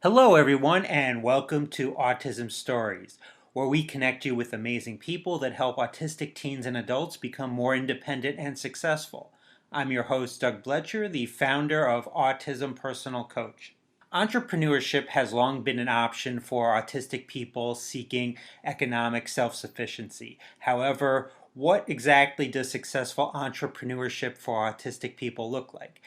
Hello, everyone, and welcome to Autism Stories, where we connect you with amazing people that help autistic teens and adults become more independent and successful. I'm your host, Doug Bletcher, the founder of Autism Personal Coach. Entrepreneurship has long been an option for autistic people seeking economic self-sufficiency. However, what exactly does successful entrepreneurship for autistic people look like?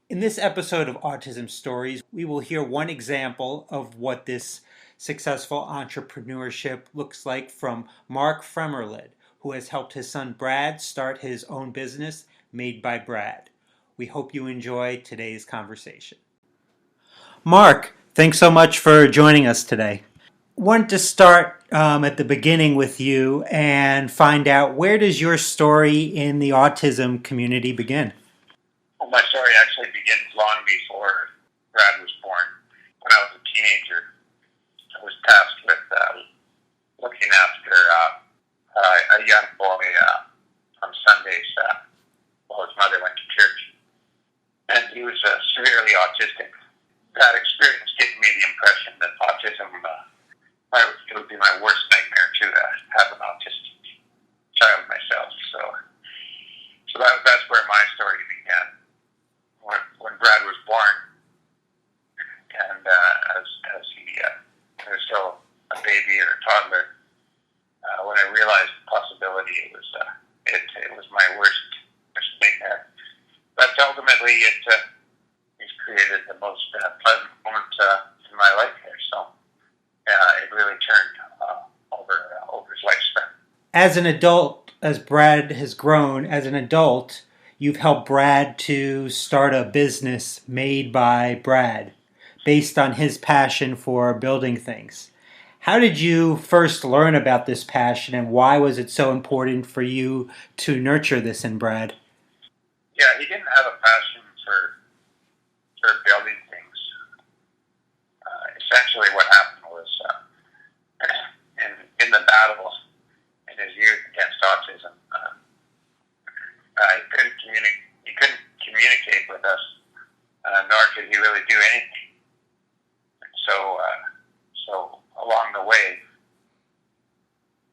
In this episode of Autism Stories, we will hear one example of what this successful entrepreneurship looks like from Mark Fremmerlid, who has helped his son Brad start his own business, Made by Brad. We hope you enjoy today's conversation. Mark, thanks so much for joining us today. Want to start at the beginning with you and find out, where does your story in the autism community begin? Well, my story actually begins long before Brad was born. When I was a teenager, I was tasked with looking after a young boy on Sundays while his mother went to church. And he was severely autistic. That experience gave me the impression that autism, it would be my worst nightmare to have an autistic child myself. So that's where my story began. When Brad was born, and as he was still a baby or a toddler, when I realized the possibility, it was my worst nightmare. But ultimately, it's created the most pleasant moment in my life here. So it really turned over his lifespan. As an adult, as Brad has grown, as an adult, you've helped Brad to start a business made by Brad based on his passion for building things. How did you first learn about this passion, and why was it so important for you to nurture this in Brad? Yeah, he didn't have a passion for building things. Essentially what happened was in the battle in his youth against autism, he couldn't communicate with us, nor could he really do anything. So along the way,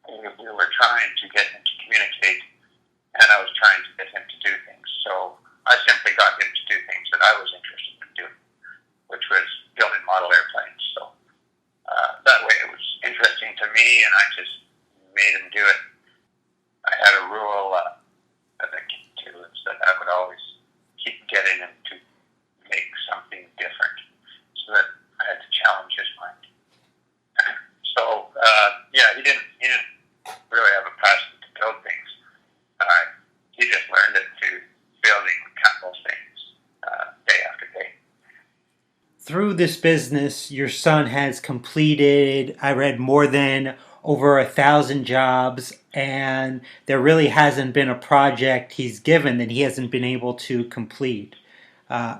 we were trying to get him to communicate, and I was trying to get him to do things. So I simply got him to do things that I was interested in doing, which was building model airplanes. So that way it was interesting to me, and I just made him do it. I had a rule that I came to, is that I would always keep getting him to make something different, so that I had to challenge his mind. So he didn't really have a passion to build things. He just learned it through building countless things day after day. Through this business, your son has completed, I read, more than over 1,000 jobs, and there really hasn't been a project he's given that he hasn't been able to complete.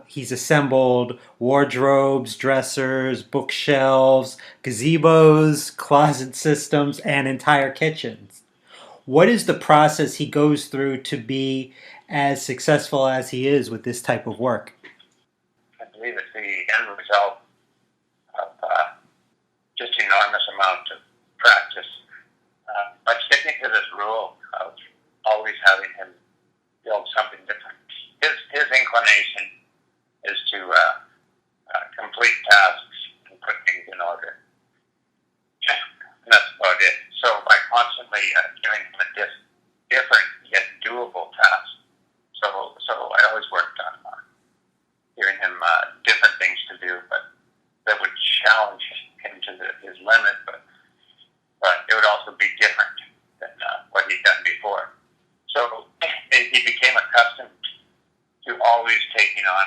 He's assembled wardrobes, dressers, bookshelves, gazebos, closet systems, and entire kitchens. What is the process he goes through to be as successful as he is with this type of work? I believe it's the end result of just enormous amount of practice. By sticking to this rule of always having him build something different. His inclination is to complete tasks and put things in order. And that's about it. So by constantly giving him a different yet doable task, so I always worked on giving him different things to do, but that would challenge him to his limit, but it would also be different than what he'd done before. So he became accustomed to always taking on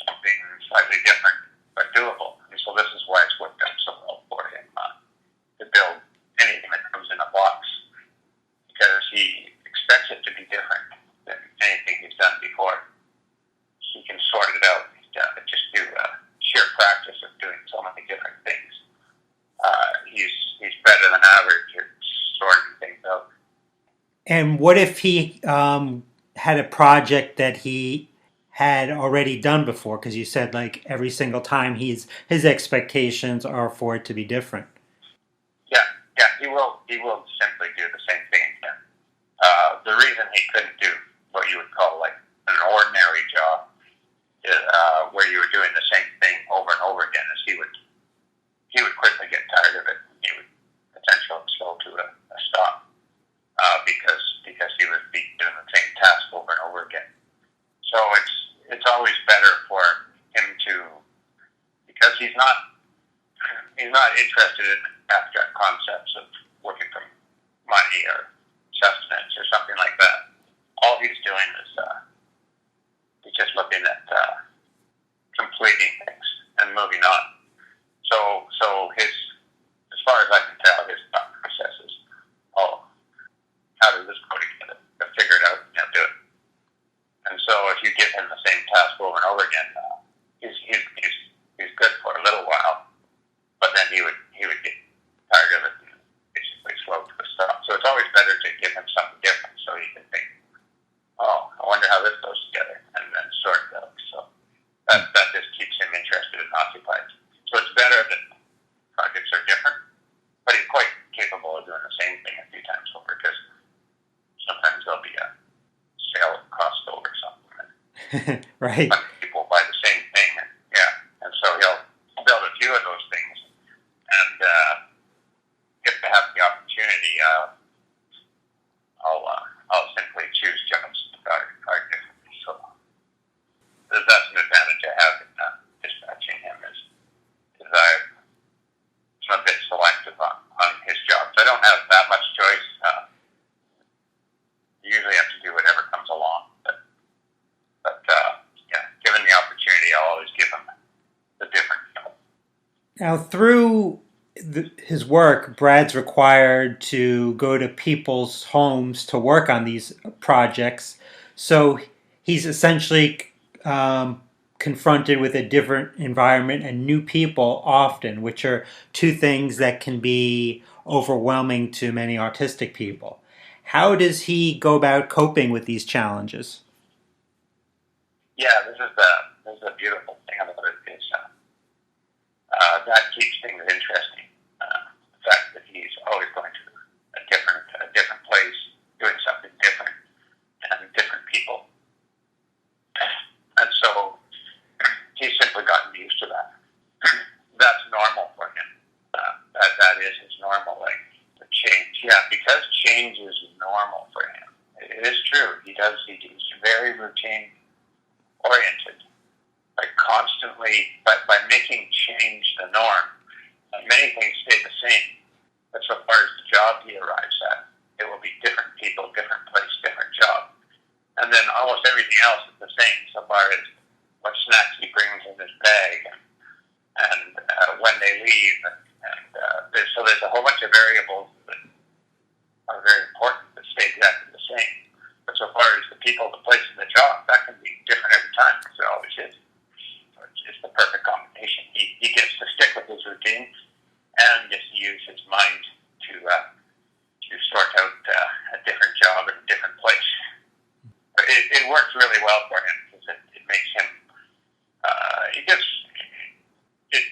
something slightly different but doable. And so this is why it's worked out so well for him to build anything that comes in a box, because he expects it to be different than anything he's done before. He can sort it out just through sheer practice of doing so many different things. He's better than average at sorting things out. And what if he had a project that he had already done before? Because you said like every single time his expectations are for it to be different. Yeah, yeah, he will. He will simply do the same thing again. The reason he couldn't do what you would call like an ordinary job, where you were doing the same thing over and over again, is he would quickly get tired of it. He would potentially slow to a stop because he would be doing the same task over and over again. So it's always better for him to, because he's not interested in abstract concepts of working for money or sustenance or something like that. All he's doing is he's just looking at completing things and moving on. So his, as far as I can tell, his thought process is, oh, how does this go together? Figure it out and do it. And so if you give him the same task over and over again, he's good for a little while, but then he would get tired of it and basically slow to a stop. So it's always better to give him something different so he can think, oh, I wonder how this goes together, and then sort it out. So that just keeps him interested and occupied. So it's better that projects are different, but he's quite capable of doing the same thing a few times over, because sometimes there'll be a sale at Costco or something. Right. People buy the same thing, and so he'll build a few of those things, and if they have the opportunity, I'll simply choose jobs that are different. So that's an advantage I have in dispatching him, is I'm a bit selective on his jobs. I don't have that much choice. You usually have to do whatever comes along, but yeah, given the opportunity, I'll always give him the different job. Now, through his work, Brad's required to go to people's homes to work on these projects. So he's essentially confronted with a different environment and new people often, which are two things that can be overwhelming to many autistic people. How does he go about coping with these challenges? Yeah, this is the beautiful thing about it, is that keeps things interesting. The fact that he's always going to a different place, doing something different, and different people, and so he's simply gotten used to that. That's normal for him. That is his normal, like the change. Yeah, because change is normal for him. It is true. He's very routine oriented. Like constantly, by making change the norm, many things stay the same. But so far as the job he arrives at, it will be different people, different place, different job. And then almost everything else is the same, so far as what snacks he brings in his bag, and when they leave, and there's a whole bunch of variables that are very important that stay exactly the same. But so far as the people, the place, and the job, that can be different every time, because it always is. So it's the perfect combination. He gets to stick with his routine and gets to use his mind to sort out a different job in a different place. But it works really well for him, because it makes him, it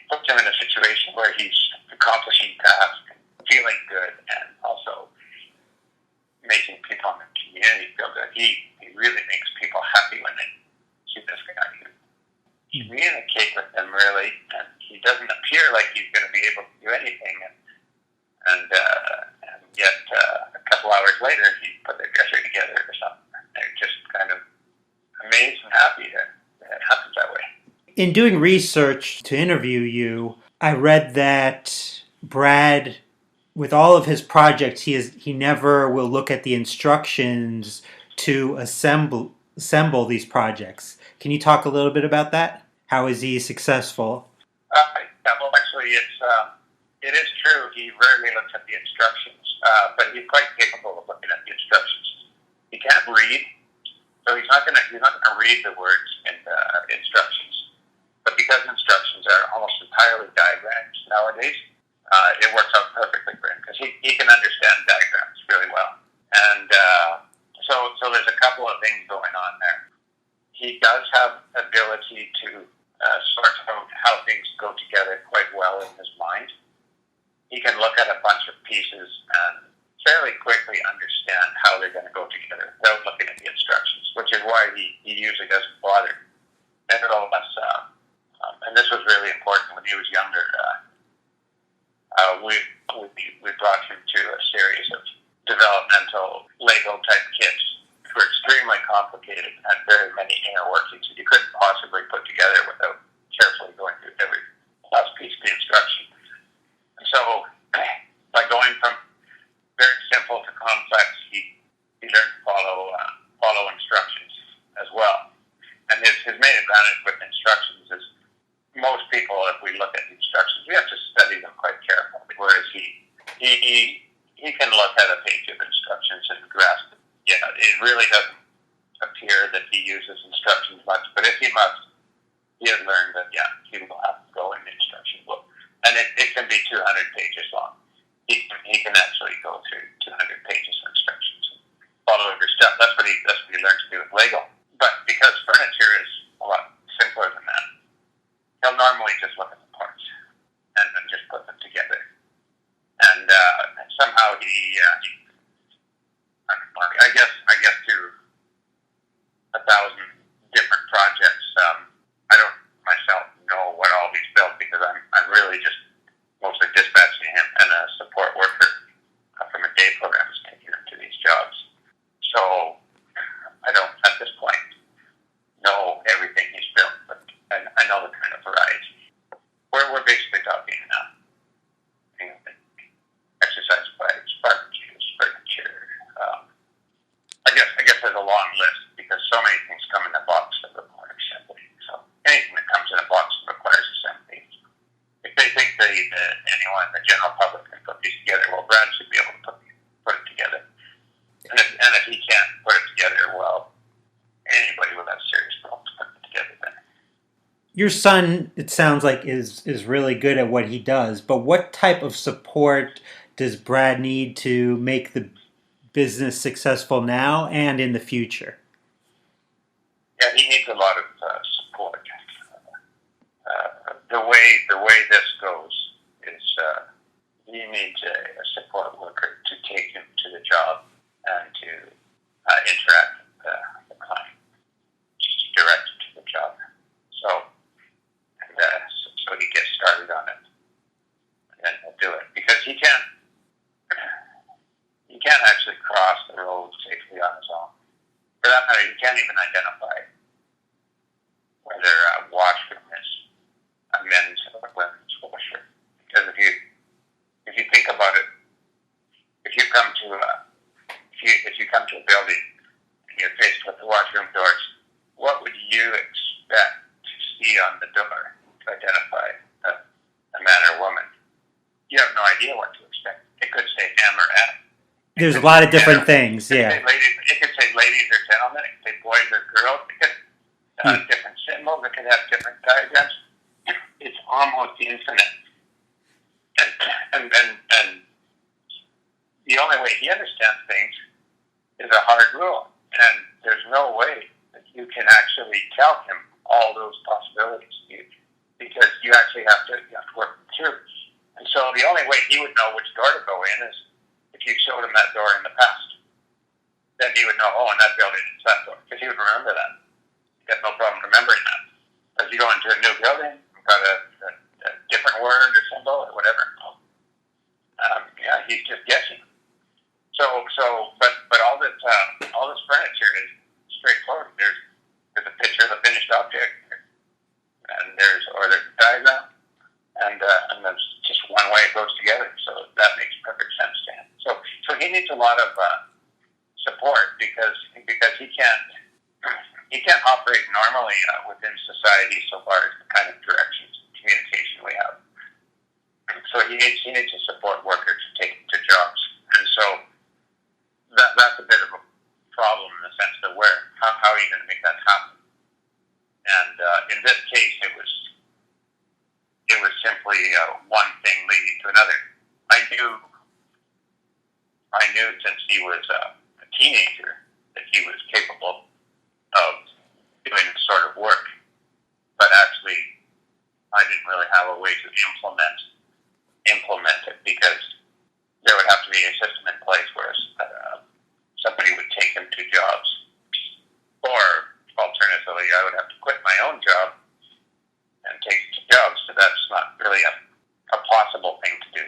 puts him in a situation where he's accomplishing tasks, feeling good, and also making people in the community feel good. He really makes people happy when they see this guy who communicate with them, really, and he doesn't appear like he's going to be able to do anything, and yet a couple hours later he put their dresser together or something. They're just kind of amazed and happy that it happens that way. In doing research to interview you, I read that Brad, with all of his projects, he never will look at the instructions to assemble these projects. Can you talk a little bit about that? How is he successful? Yeah, well, actually, it is true. He rarely looks at the instructions, but he's quite capable of looking at the instructions. He can't read, so he's not going to read the words in the instructions. But because instructions are almost entirely diagrams nowadays, it works out perfectly for him, because he can understand diagrams really well. And so there's a couple of things going on there. he does have ability to sort out how things go together quite well in his mind. He can look at a bunch of pieces and fairly quickly understand how they're going to go together without looking at the instructions, which is why he usually doesn't bother. And it all us, and this was really important when he was younger. We brought him to a series of developmental Lego type kits which were extremely complicated and had very many inner workings that you couldn't possibly put together without carefully going through every last piece of the instruction. And so, by going from very simple to complex, he learned to follow instructions as well. And his main advantage with instructions is most people, if we look at the instructions, we have to study them quite carefully. Whereas he can look at a page of instructions and grasp it. Yeah, it really doesn't appear that he uses instructions much, but if he must, he has learned that, he will have to go in the instruction book. And it can be 200 pages long. He can actually go through 200 pages of instructions and follow every step. That's what he learned to do with Lego. But because furniture is a lot simpler than that, he'll normally just look at the parts and then just put them together. And somehow I guess through 1,000 different projects, I don't myself know what all he's built because I'm really just mostly dispatching him and a support worker from a day program is taking him to these jobs. So I don't, at this point, know everything he's built, but I know the kind of variety. We're basically talking exercise bikes, barbecues, furniture. I guess there's a long list because so many things come in a box that require assembly. So anything that comes in a box that requires assembly. If they think anyone, the general public, can put these together, well, Brad should be able to put it together. And if he can't put it together, well, anybody with that serious problems put it together then. Your son, it sounds like, is really good at what he does, but what type of support does Brad need to make the business successful now and in the future? Yeah, he needs a lot of support. The way this goes is he needs a support worker to take him to the job and to interact with the client, just to direct him to the job. So he gets started on it, and then he'll do it because he can't actually cross the road safely on his own. For that matter, he can't even identify whether a washroom is a men's or women's washroom. Because if you think about it, if you come to a building and you're faced with the washroom doors, what would you expect to see on the door to identify a man or woman? You have no idea what to expect. It could say M or F. There's a lot of different things, yeah. It could say ladies or gentlemen. It could say boys or girls. It could have different symbols. It could have different diagrams. It's almost infinite. And the only way he understands things is a hard rule. And there's no way that you can actually tell him all those possibilities because you actually have to work them through. And so the only way he would know which door to go in is if you showed him that door in the past. Then he would know, in that building it's that door, because he would remember that. He had no problem remembering that. As you go into a new building, you've got a different word or symbol or whatever. He's just guessing. But all this furniture is straightforward. There's a picture of the finished object, and there's a diagram, and there's just one way it goes together. So that makes perfect sense to him. So he needs a lot of support because he can't operate normally within society so far as the kind of directions and communication we have. So he needs a support worker to take him to jobs, and so that's a bit of a problem in the sense that how are you going to make that happen? And in this case, it was simply one thing leading to another. I knew since he was a teenager that he was capable of doing the sort of work, but actually I didn't really have a way to implement it because there would have to be a system in place where somebody would take him to jobs, or alternatively, I would have to quit my own job and take him to jobs. So that's not really a possible thing to do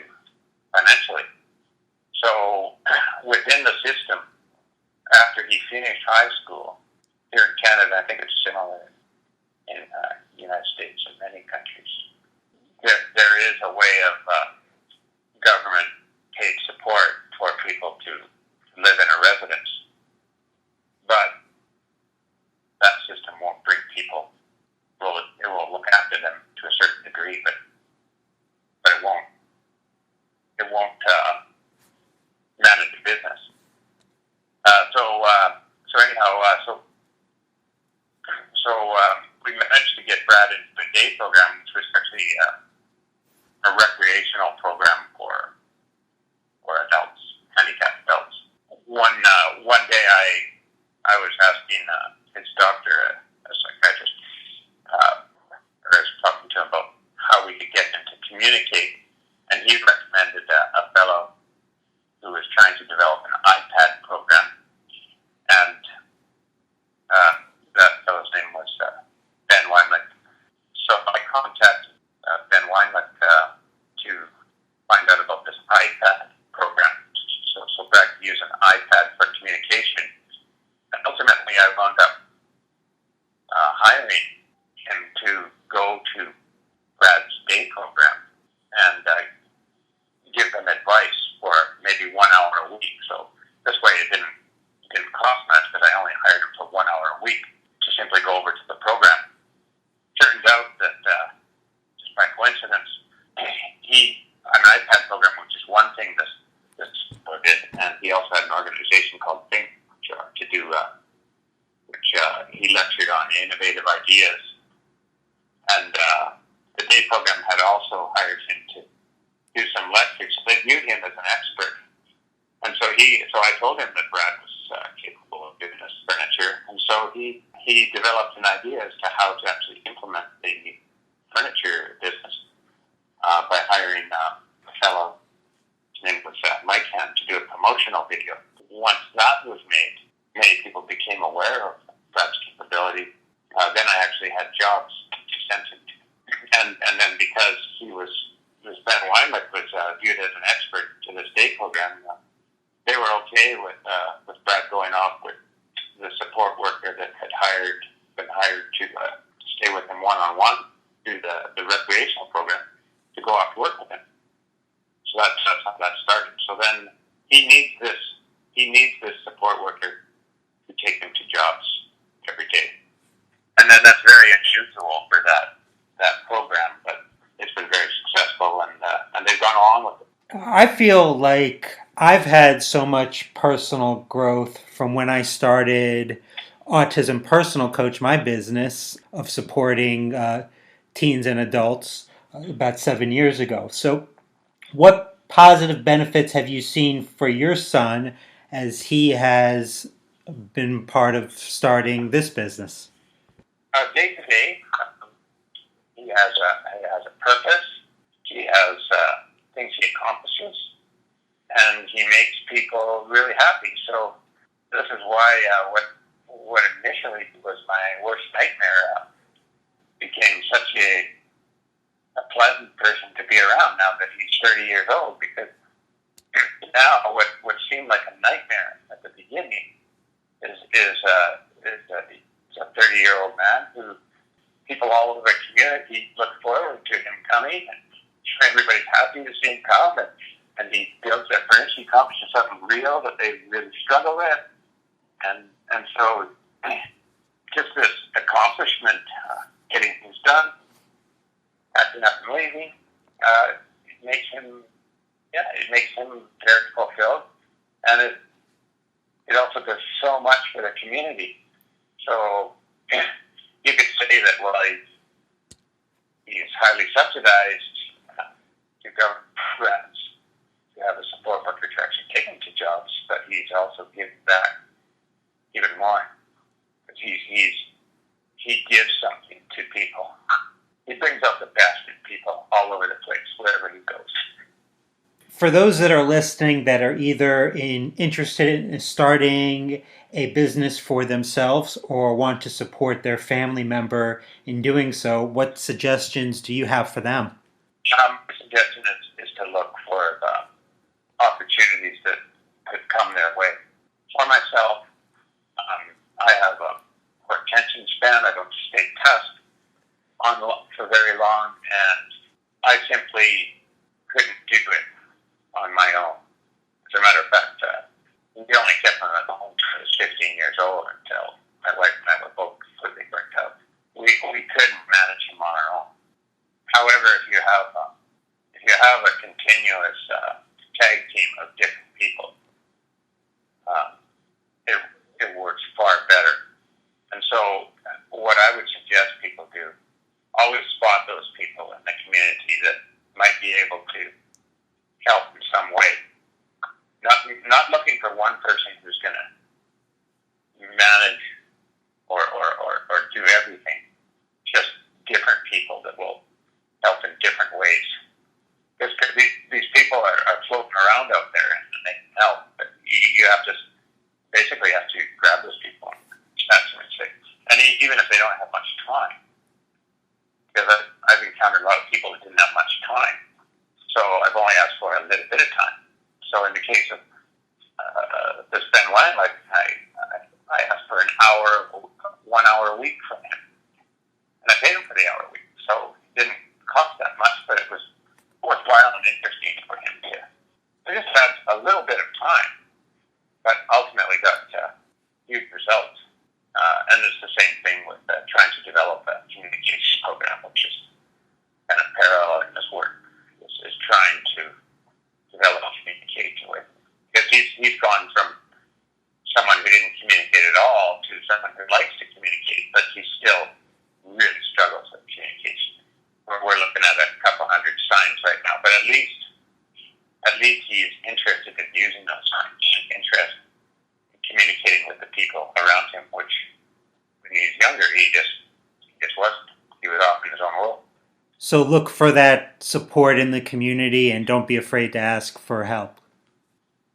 financially. So within the system, after he finished high school, here in Canada, I think it's similar in the United States and many countries, there is a way of government paid support for people to live in a residence, but that system won't bring people. It will look after them to a certain degree, but it won't manage the business. So we managed to get Brad into the day program, which was actually a recreational program for adults, handicapped adults. One day I was asking his doctor, a psychiatrist, or I was talking to him about how we could get him to communicate, and he recommended a fellow who was trying to develop an iPad program, and that fellow's name was Ben Weinlich. So I contacted Ben Weinlich to find out about this iPad program. So Brad could use an iPad for communication, and ultimately I wound up hiring him to go to Brad's day program and give them advice for maybe 1 hour a week. So this way it didn't cost much because I only hired him for 1 hour a week to simply go over to the program. Turns out that just by coincidence, an iPad program, which is one thing this did, and he also had an organization called Think to do, which he lectured on innovative ideas. And the day program had also hired him to do some lectures. So they viewed him as an expert. And so I told him that Brad was capable of doing this furniture. And so he developed an idea as to how to actually implement the furniture business by hiring a fellow, his name was Mike Ham, to do a promotional video. Once that was made, many people became aware of Brad's capability. Then I actually had jobs to send him to. And then because Ben Weinlich was viewed as an expert to this day program, they were okay with Brad going off with the support worker that been hired to stay with him one-on-one through the recreational program to go off to work with him. So that's how that started. So then he needs this support worker to take him to jobs every day. And then that's very unusual for that program, but it's been very successful, and they've gone along with it. I feel like I've had so much personal growth from when I started Autism Personal Coach, my business of supporting teens and adults about 7 years ago. So what positive benefits have you seen for your son as he has been part of starting this business? Day to day, he has a purpose. He has things he accomplishes, and he makes people really happy. So this is why what initially was my worst nightmare became such a pleasant person to be around now that he's 30 years old, because now what seemed like a nightmare at the beginning is a 30-year-old man who people all over the community look forward to him coming, and everybody's happy to see him come, and he builds their furniture, he accomplishes something real that they really struggle with, and so just this accomplishment, getting things done, acting up and leaving, it makes him very fulfilled, and it also does so much for the community. So you could say that while he's highly subsidized to government programs to have a support worker to actually take him to jobs, but he's also giving back even more, because he's he gives something to people. He brings out the best in people all over the place, wherever he goes. For those that are listening that are either interested in starting a business for themselves or want to support their family member in doing so, what suggestions do you have for them? The suggestion is to look for opportunities that could come their way. For myself, I have a poor attention span. I don't stay tasked for very long, and I simply couldn't do it on my own. As a matter of fact, we only kept him at home until I was 15 years old, until my wife and I were both completely burnt out. We couldn't manage him on our own. However, if you have a continuous tag team of different people, it works far better. And so, what I would suggest people do, always spot those people in the community that might be able to help in some way. Not looking for one person who's going to manage or do everything. Just different people that will help in different ways. Because these people are floating around out there and they can help. But you have to basically grab those people and snatch them and say, and even if they don't have much time, because I've encountered a lot of people that didn't have much time. So I've only asked for a little bit of time. So in the case of this Ben Weinlein, I asked for 1 hour a week from him. And I paid him for the hour a week. So it didn't cost that much, but it was worthwhile and interesting for him to. I just had a little bit of time, but ultimately got huge results. And it's the same thing with trying to develop a communication program, which is kind of parallel in this work. Is trying to develop communication with. Because he's gone from someone who didn't communicate at all to someone who likes to communicate, but he still really struggles with communication. We're looking at a couple hundred signs right now, but at least he's interested in using those signs, interested in communicating with the people around him, which when he was younger, he just wasn't. He was off in his own world. So look for that support in the community and don't be afraid to ask for help.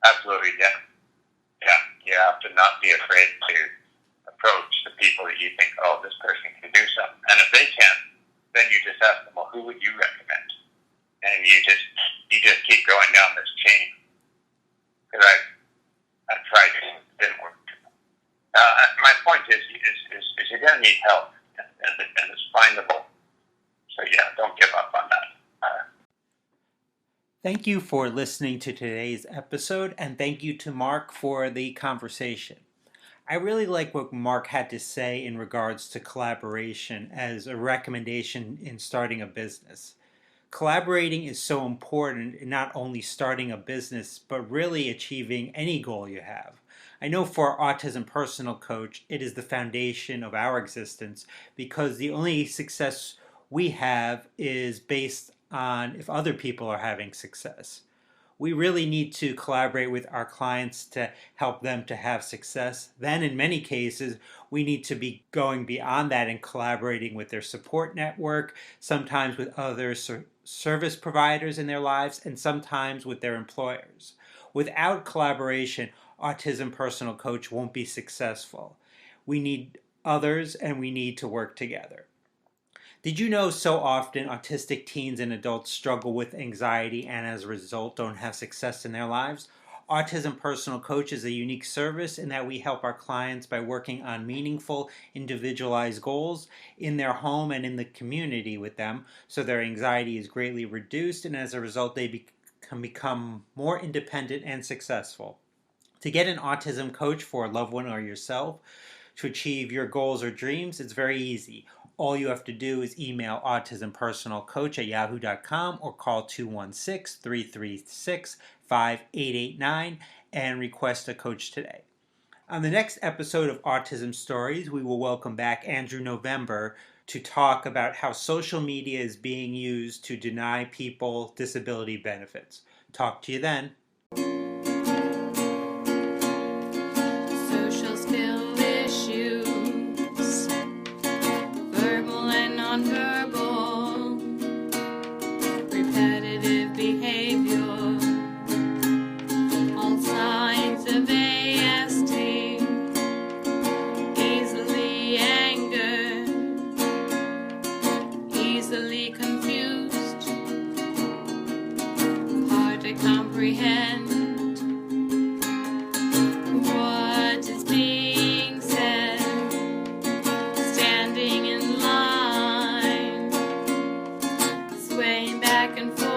Absolutely, yeah. Yeah, you have to not be afraid to approach the people that you think, oh, this person can do something. And if they can, then you just ask them, well, who would you recommend? And you just keep going down this chain. Because I've tried it and it didn't work. My point is you're going to need help, and it's findable. So yeah, don't give up on that. Thank you for listening to today's episode, and thank you to Mark for the conversation. I really like what Mark had to say in regards to collaboration as a recommendation in starting a business. Collaborating is so important in not only starting a business, but really achieving any goal you have. I know for Autism Personal Coach, it is the foundation of our existence because the only success we have is based on if other people are having success. We really need to collaborate with our clients to help them to have success. Then in many cases, we need to be going beyond that and collaborating with their support network, sometimes with other service providers in their lives, and sometimes with their employers. Without collaboration, Autism Personal Coach won't be successful. We need others and we need to work together. Did you know so often autistic teens and adults struggle with anxiety and as a result don't have success in their lives? Autism Personal Coach is a unique service in that we help our clients by working on meaningful, individualized goals in their home and in the community with them so their anxiety is greatly reduced and as a result they can become more independent and successful. To get an autism coach for a loved one or yourself to achieve your goals or dreams, it's very easy. All you have to do is email autismpersonalcoach@yahoo.com or call 216-336-5889 and request a coach today. On the next episode of Autism Stories, we will welcome back Andrew November to talk about how social media is being used to deny people disability benefits. Talk to you then. Social skill issues. swaying back and forth.